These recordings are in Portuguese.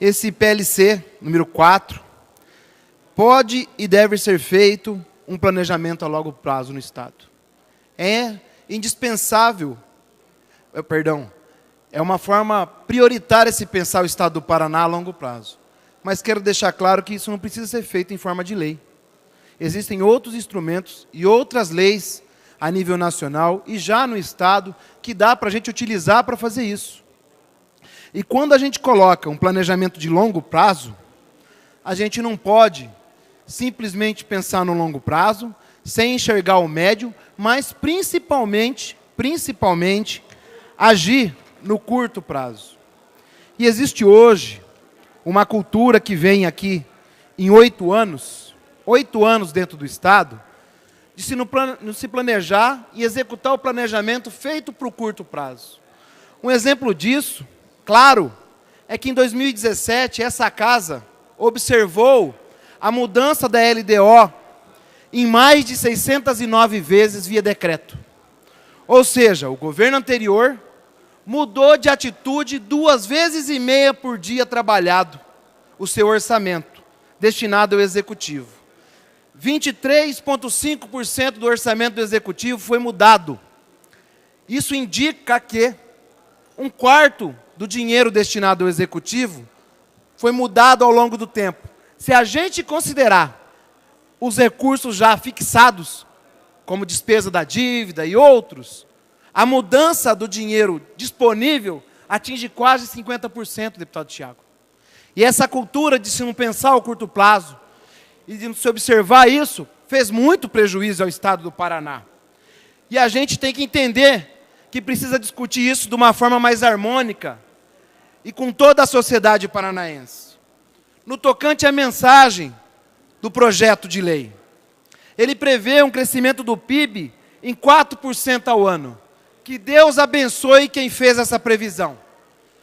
esse PLC, número 4, pode e deve ser feito um planejamento a longo prazo no Estado. É indispensável, é uma forma prioritária se pensar o Estado do Paraná a longo prazo. Mas quero deixar claro que isso não precisa ser feito em forma de lei. Existem outros instrumentos e outras leis a nível nacional e já no Estado que dá para a gente utilizar para fazer isso. E quando a gente coloca um planejamento de longo prazo, a gente não pode simplesmente pensar no longo prazo, sem enxergar o médio, mas principalmente agir no curto prazo. E existe hoje uma cultura que vem aqui em 8 anos dentro do Estado, de se planejar e executar o planejamento feito para o curto prazo. Um exemplo disso, claro, é que em 2017 essa casa observou a mudança da LDO em mais de 609 vezes via decreto. Ou seja, o governo anterior mudou de atitude 2,5 vezes por dia trabalhado o seu orçamento, destinado ao Executivo. 23,5% do orçamento do Executivo foi mudado. Isso indica que 1/4 do dinheiro destinado ao Executivo foi mudado ao longo do tempo. Se a gente considerar os recursos já fixados, como despesa da dívida e outros, a mudança do dinheiro disponível atinge quase 50%, deputado Thiago. E essa cultura de se não pensar ao curto prazo e de não se observar isso, fez muito prejuízo ao Estado do Paraná. E a gente tem que entender que precisa discutir isso de uma forma mais harmônica e com toda a sociedade paranaense. No tocante à mensagem do projeto de lei, ele prevê um crescimento do PIB em 4% ao ano. Que Deus abençoe quem fez essa previsão.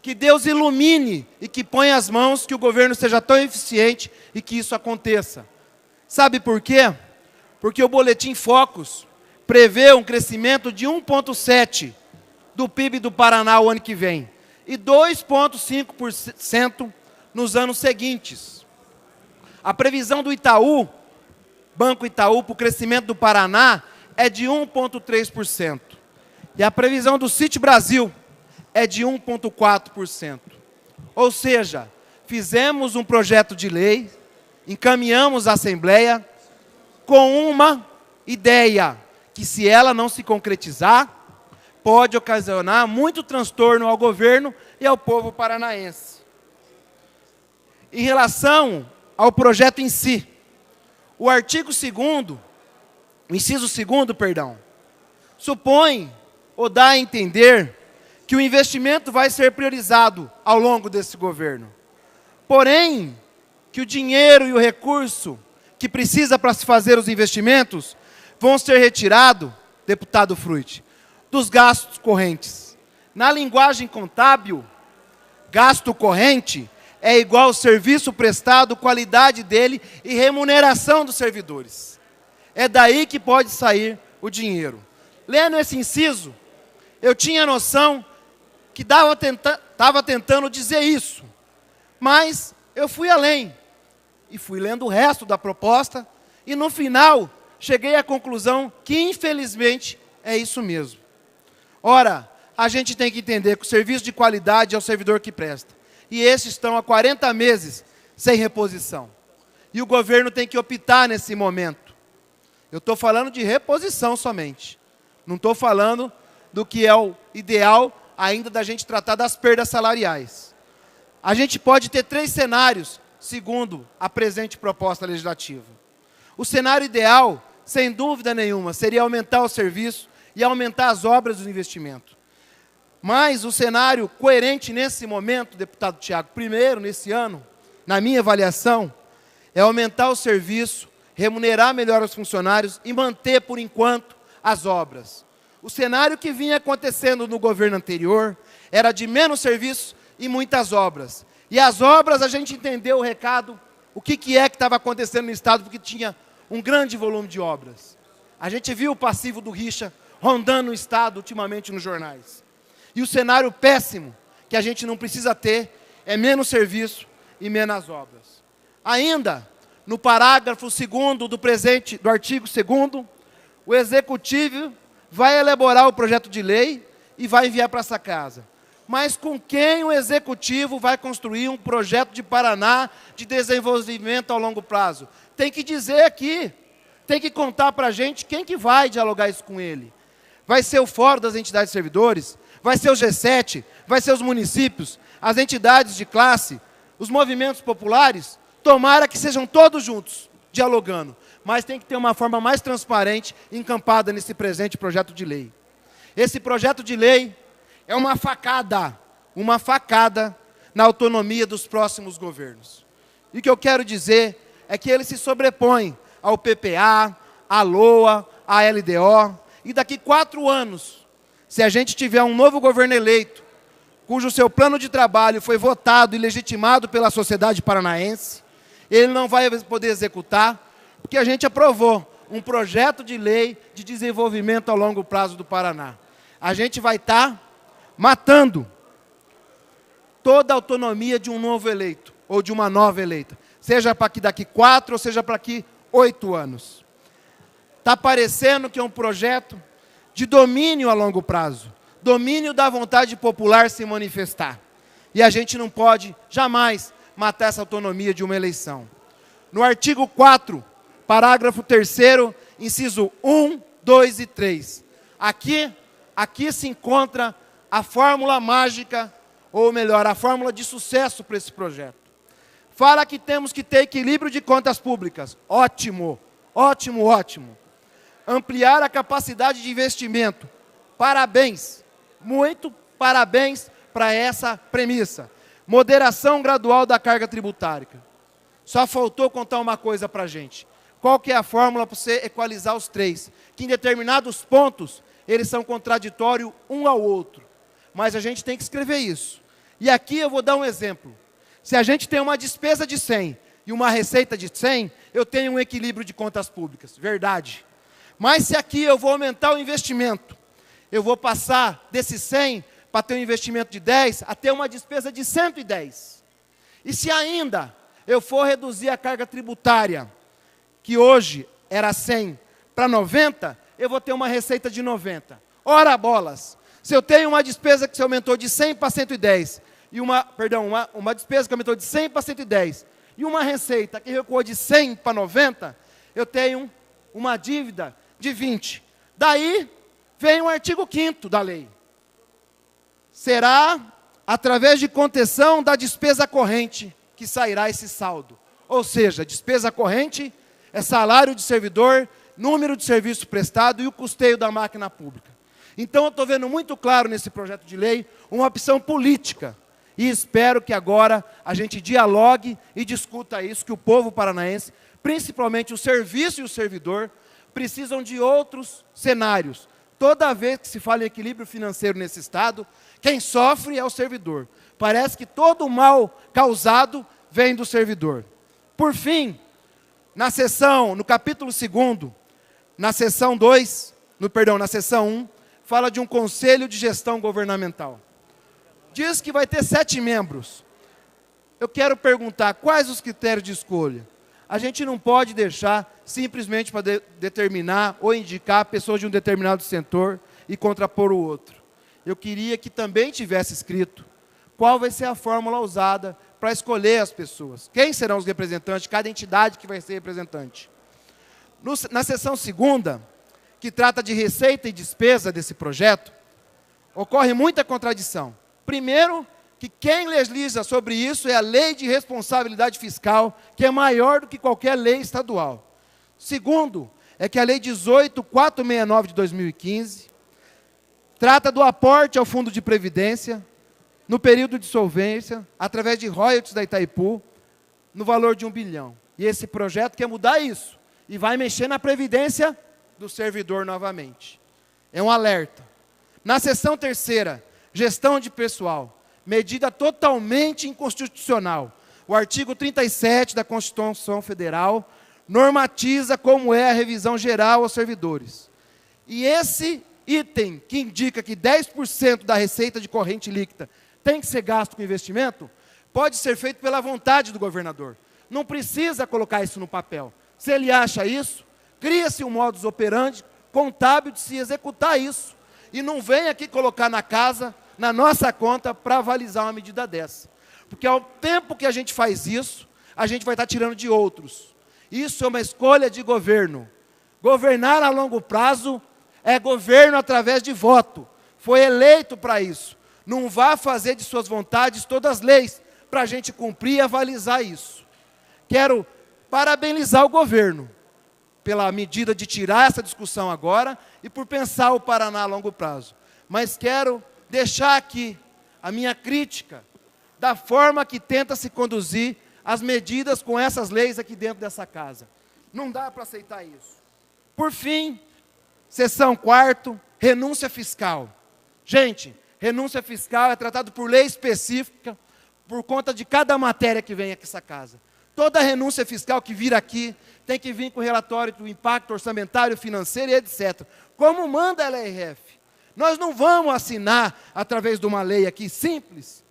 Que Deus ilumine e que ponha as mãos, que o governo seja tão eficiente e que isso aconteça. Sabe por quê? Porque o Boletim Focus prevê um crescimento de 1,7% do PIB do Paraná o ano que vem e 2,5% nos anos seguintes. A previsão do Itaú, Banco Itaú, para o crescimento do Paraná é de 1,3%. E a previsão do Citi Brasil é de 1,4%. Ou seja, fizemos um projeto de lei, encaminhamos à Assembleia com uma ideia que, se ela não se concretizar, pode ocasionar muito transtorno ao governo e ao povo paranaense. Em relação ao projeto em si, o artigo 2º, o inciso 2º, supõe ou dá a entender que o investimento vai ser priorizado ao longo desse governo. Porém, que o dinheiro e o recurso que precisa para se fazer os investimentos vão ser retirados, deputado Fruit, dos gastos correntes. Na linguagem contábil, gasto corrente é igual ao serviço prestado, qualidade dele e remuneração dos servidores. É daí que pode sair o dinheiro. Lendo esse inciso, eu tinha noção que estava tentando dizer isso, mas eu fui além e fui lendo o resto da proposta e no final cheguei à conclusão que infelizmente é isso mesmo. Ora, a gente tem que entender que o serviço de qualidade é o servidor que presta. E esses estão há 40 meses sem reposição. E o governo tem que optar nesse momento. Eu estou falando de reposição somente. Não estou falando do que é o ideal ainda da gente tratar das perdas salariais. A gente pode ter 3 cenários, segundo a presente proposta legislativa. O cenário ideal, sem dúvida nenhuma, seria aumentar o serviço e aumentar as obras do investimento. Mas o cenário coerente nesse momento, deputado Thiago, primeiro, nesse ano, na minha avaliação, é aumentar o serviço, remunerar melhor os funcionários e manter, por enquanto, as obras. O cenário que vinha acontecendo no governo anterior era de menos serviço e muitas obras. E as obras, a gente entendeu o recado, o que é que estava acontecendo no Estado, porque tinha um grande volume de obras. A gente viu o passivo do Richa rondando o Estado ultimamente nos jornais. E o cenário péssimo, que a gente não precisa ter, é menos serviço e menos obras. Ainda, no parágrafo 2º do artigo 2º, o Executivo vai elaborar o projeto de lei e vai enviar para essa casa. Mas com quem o Executivo vai construir um projeto de Paraná de desenvolvimento ao longo prazo? Tem que dizer aqui, tem que contar para a gente quem que vai dialogar isso com ele. Vai ser o Fórum das Entidades Servidores? Vai ser o G7? Vai ser os municípios? As entidades de classe? Os movimentos populares? Tomara que sejam todos juntos, dialogando. Mas tem que ter uma forma mais transparente, encampada nesse presente projeto de lei. Esse projeto de lei é uma facada na autonomia dos próximos governos. E o que eu quero dizer é que ele se sobrepõe ao PPA, à LOA, à LDO, e daqui 4 anos, se a gente tiver um novo governo eleito, cujo seu plano de trabalho foi votado e legitimado pela sociedade paranaense, ele não vai poder executar, porque a gente aprovou um projeto de lei de desenvolvimento a longo prazo do Paraná. A gente vai estar matando toda a autonomia de um novo eleito, ou de uma nova eleita, seja para que daqui 4 ou seja para que 8 anos. Está parecendo que é um projeto de domínio a longo prazo, domínio da vontade popular se manifestar. E a gente não pode jamais matar essa autonomia de uma eleição. No artigo 4, parágrafo 3º, inciso 1, 2 e 3. Aqui se encontra a fórmula mágica, ou melhor, a fórmula de sucesso para esse projeto. Fala que temos que ter equilíbrio de contas públicas. Ótimo, ótimo, ótimo. Ampliar a capacidade de investimento. Parabéns, muito parabéns para essa premissa. Moderação gradual da carga tributária. Só faltou contar uma coisa para a gente. Qual que é a fórmula para você equalizar os 3? Que em determinados pontos, eles são contraditórios um ao outro. Mas a gente tem que escrever isso. E aqui eu vou dar um exemplo. Se a gente tem uma despesa de 100 e uma receita de 100, eu tenho um equilíbrio de contas públicas. Verdade. Mas se aqui eu vou aumentar o investimento, eu vou passar desses 100 para ter um investimento de 10 a ter uma despesa de 110. E se ainda eu for reduzir a carga tributária, que hoje era 100 para 90, eu vou ter uma receita de 90. Ora bolas! Se eu tenho uma despesa que se aumentou de 100 para 110, e uma despesa que aumentou de 100 para 110, e uma receita que recuou de 100 para 90, eu tenho uma dívida de 20. Daí vem o artigo 5º da lei. Será através de contenção da despesa corrente que sairá esse saldo. Ou seja, despesa corrente é salário de servidor, número de serviço prestado e o custeio da máquina pública. Então eu estou vendo muito claro nesse projeto de lei uma opção política. E espero que agora a gente dialogue e discuta isso, que o povo paranaense, principalmente o serviço e o servidor, precisam de outros cenários. Toda vez que se fala em equilíbrio financeiro nesse Estado, quem sofre é o servidor. Parece que todo o mal causado vem do servidor. Por fim, no capítulo 2º, na seção 1, fala de um conselho de gestão governamental. Diz que vai ter 7 membros. Eu quero perguntar, quais os critérios de escolha? A gente não pode deixar simplesmente para determinar ou indicar pessoas de um determinado setor e contrapor o outro. Eu queria que também tivesse escrito qual vai ser a fórmula usada para escolher as pessoas. Quem serão os representantes, cada entidade que vai ser representante. Na seção 2ª, que trata de receita e despesa desse projeto, ocorre muita contradição. Primeiro, que quem legisla sobre isso é a Lei de Responsabilidade Fiscal, que é maior do que qualquer lei estadual. Segundo, é que a Lei 18.469 de 2015 trata do aporte ao Fundo de Previdência no período de solvência, através de royalties da Itaipu, no valor de 1 bilhão. E esse projeto quer mudar isso, e vai mexer na previdência do servidor novamente. É um alerta. Na seção 3ª, gestão de pessoal, medida totalmente inconstitucional. O artigo 37 da Constituição Federal normatiza como é a revisão geral aos servidores. E esse item que indica que 10% da receita de corrente líquida tem que ser gasto com investimento, pode ser feito pela vontade do governador. Não precisa colocar isso no papel. Se ele acha isso, cria-se um modus operandi contábil de se executar isso. E não vem aqui colocar na casa, na nossa conta, para avalizar uma medida dessa. Porque ao tempo que a gente faz isso, a gente vai estar tirando de outros. Isso é uma escolha de governo. Governar a longo prazo é governo através de voto. Foi eleito para isso. Não vá fazer de suas vontades todas as leis para a gente cumprir e avalizar isso. Quero parabenizar o governo pela medida de tirar essa discussão agora e por pensar o Paraná a longo prazo. Mas quero deixar aqui a minha crítica da forma que tenta se conduzir as medidas com essas leis aqui dentro dessa casa. Não dá para aceitar isso. Por fim, seção 4ª, renúncia fiscal. Gente, renúncia fiscal é tratado por lei específica, por conta de cada matéria que vem aqui nessa casa. Toda renúncia fiscal que vir aqui tem que vir com relatório do impacto orçamentário, financeiro e etc. Como manda a LRF. Nós não vamos assinar, através de uma lei aqui simples,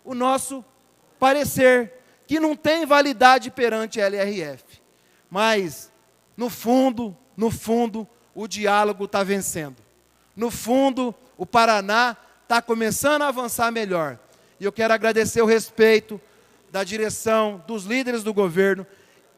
o nosso parecer, que não tem validade perante a LRF. Mas, no fundo, o diálogo está vencendo. No fundo, o Paraná está começando a avançar melhor. E eu quero agradecer o respeito da direção, dos líderes do governo,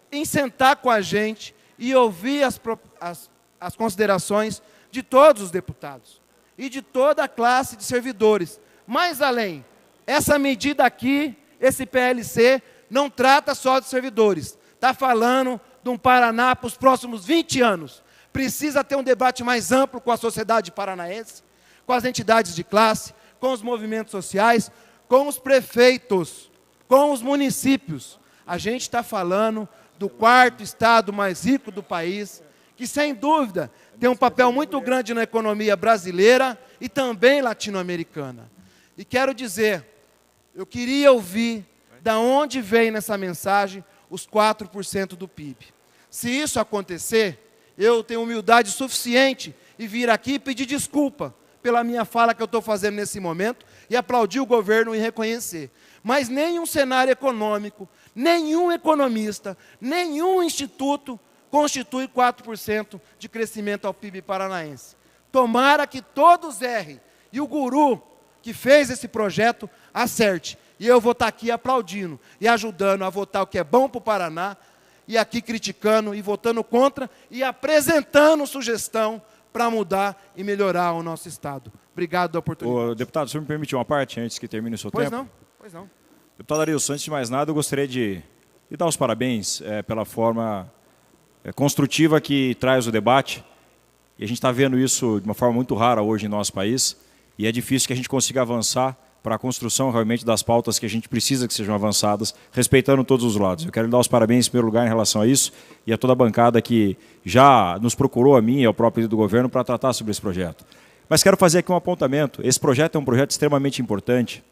em sentar com a gente e ouvir as considerações de todos os deputados e de toda a classe de servidores. Mais além, essa medida aqui, esse PLC, não trata só de servidores. Está falando de um Paraná para os próximos 20 anos. Precisa ter um debate mais amplo com a sociedade paranaense, com as entidades de classe, com os movimentos sociais, com os prefeitos, com os municípios. A gente está falando do 4º estado mais rico do país, que sem dúvida tem um papel muito grande na economia brasileira e também latino-americana. E quero dizer, eu queria ouvir da onde vem nessa mensagem os 4% do PIB. Se isso acontecer, eu tenho humildade suficiente e vir aqui e pedir desculpa pela minha fala que eu estou fazendo nesse momento e aplaudir o governo e reconhecer. Mas nenhum cenário econômico, nenhum economista, nenhum instituto constitui 4% de crescimento ao PIB paranaense. Tomara que todos errem e o guru que fez esse projeto acerte. E eu vou estar aqui aplaudindo e ajudando a votar o que é bom para o Paraná, e aqui criticando e votando contra e apresentando sugestão para mudar e melhorar o nosso Estado. Obrigado pela oportunidade. Ô, deputado, o senhor me permite uma parte antes que termine o seu tempo? Pois não. Deputado Arilson, antes de mais nada, eu gostaria de dar os parabéns pela forma construtiva que traz o debate. E a gente está vendo isso de uma forma muito rara hoje em nosso país. E é difícil que a gente consiga avançar para a construção realmente das pautas que a gente precisa que sejam avançadas, respeitando todos os lados. Eu quero lhe dar os parabéns em primeiro lugar em relação a isso e a toda a bancada que já nos procurou, a mim e ao próprio líder do governo, para tratar sobre esse projeto. Mas quero fazer aqui um apontamento. Esse projeto é um projeto extremamente importante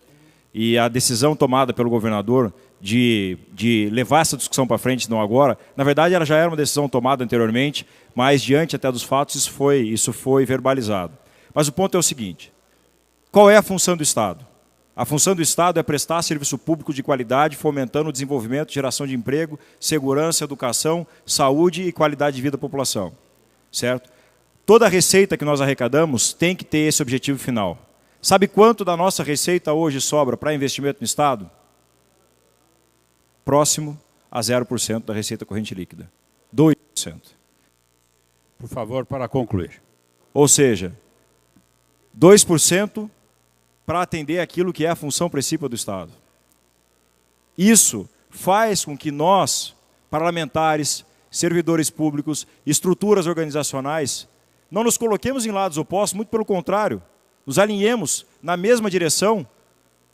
e a decisão tomada pelo governador de levar essa discussão para frente, não agora, na verdade ela já era uma decisão tomada anteriormente, mas diante até dos fatos isso foi verbalizado. Mas o ponto é o seguinte, qual é a função do Estado? A função do Estado é prestar serviço público de qualidade, fomentando o desenvolvimento, geração de emprego, segurança, educação, saúde e qualidade de vida da população. Certo? Toda a receita que nós arrecadamos tem que ter esse objetivo final. Sabe quanto da nossa receita hoje sobra para investimento no Estado? Próximo a 0% da receita corrente líquida. 2%. Por favor, para concluir. Ou seja, 2% para atender aquilo que é a função principal do Estado. Isso faz com que nós, parlamentares, servidores públicos, estruturas organizacionais, não nos coloquemos em lados opostos, muito pelo contrário, nos alinhemos na mesma direção,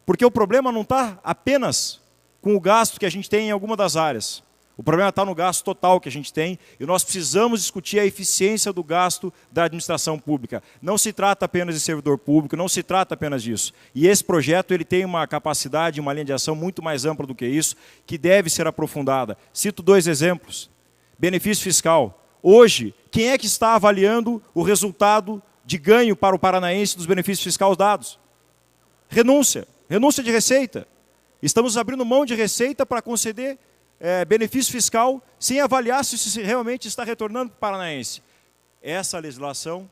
porque o problema não está apenas com o gasto que a gente tem em alguma das áreas. O problema está no gasto total que a gente tem e nós precisamos discutir a eficiência do gasto da administração pública. Não se trata apenas de servidor público, não se trata apenas disso. E esse projeto ele tem uma capacidade, uma linha de ação muito mais ampla do que isso, que deve ser aprofundada. Cito 2 exemplos. Benefício fiscal. Hoje, quem é que está avaliando o resultado de ganho para o paranaense dos benefícios fiscais dados? Renúncia de receita. Estamos abrindo mão de receita para conceder benefício fiscal sem avaliar se isso realmente está retornando para o paranaense. Essa legislação...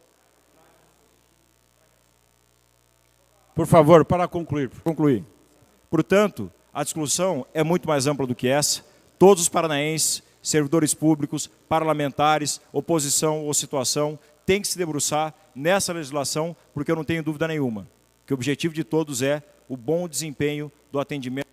Por favor, para concluir. Concluir. Portanto, a discussão é muito mais ampla do que essa. Todos os paranaenses, servidores públicos, parlamentares, oposição ou situação, têm que se debruçar nessa legislação, porque eu não tenho dúvida nenhuma que o objetivo de todos é o bom desempenho do atendimento